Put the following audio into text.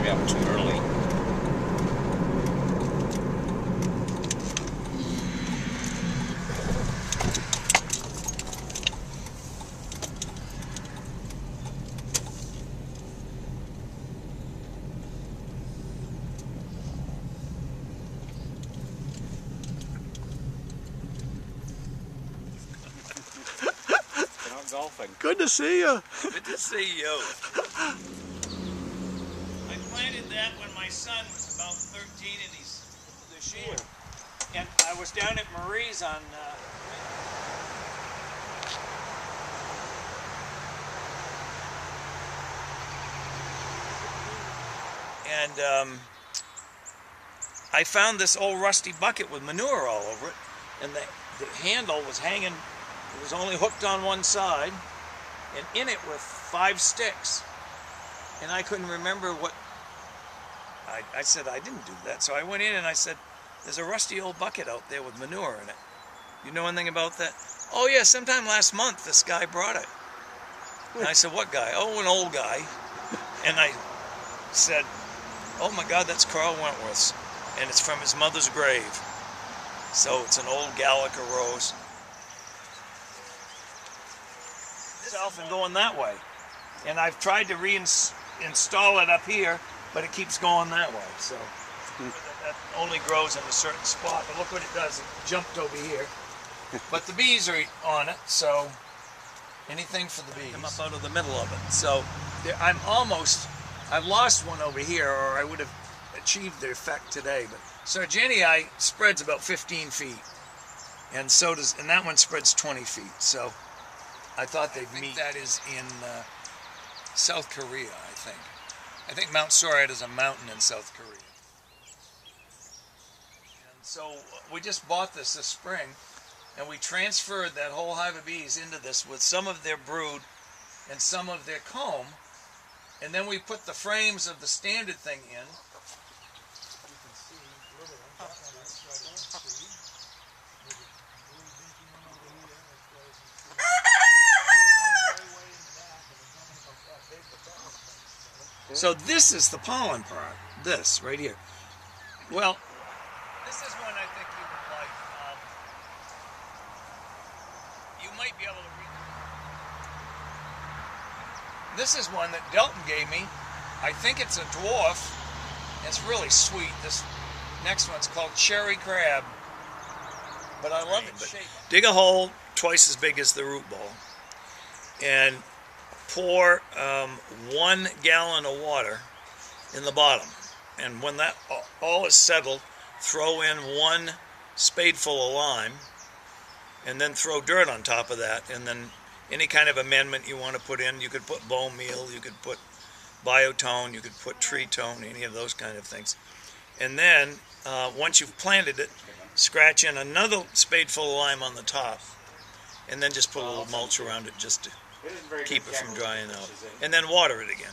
probably up too early. Golfing. Good to see you. Good to see you. I planted that when my son was about 13 and he's this year. And I was down at Marie's on and I found this old rusty bucket with manure all over it, and the handle was hanging. It was only hooked on one side, and in it were 5 sticks. And I couldn't remember what... I said, I didn't do that. So I went in and I said, there's a rusty old bucket out there with manure in it. You know anything about that? Oh yeah, sometime last month this guy brought it. And I said, what guy? Oh, an old guy. And I said, oh my God, that's Carl Wentworth's. And it's from his mother's grave. So it's an old Gallica rose. And going that way, and I've tried to reinstall it up here, but it keeps going that way. So that only grows in a certain spot. But look what it does; it jumped over here. But the bees are on it, so anything for the bees. Come up out of the middle of it. So I've lost one over here, or I would have achieved the effect today. But Sargentii spreads about 15 feet, and that one spreads 20 feet. So I thought they'd meet. That is in South Korea, I think. I think Mount Soret is a mountain in South Korea. And so we just bought this spring, and we transferred that whole hive of bees into this with some of their brood and some of their comb, and then we put the frames of the standard thing in. You can see a little one. So this is the pollen part, this right here. Well, this is one I think you would like. You might be able to read it. This is one that Delton gave me. I think it's a dwarf. It's really sweet. This next one's called Cherry Crab. But I love it. Dig a hole twice as big as the root ball. And pour 1 gallon of water in the bottom, and when that all is settled, throw in 1 spadeful of lime, and then throw dirt on top of that, and then any kind of amendment you want to put in. You could put bone meal, you could put biotone, you could put tree tone, any of those kind of things. And then once you've planted it, scratch in another spadeful of lime on the top, and then just put a little mulch around it just to keep it from drying out, and then water it again.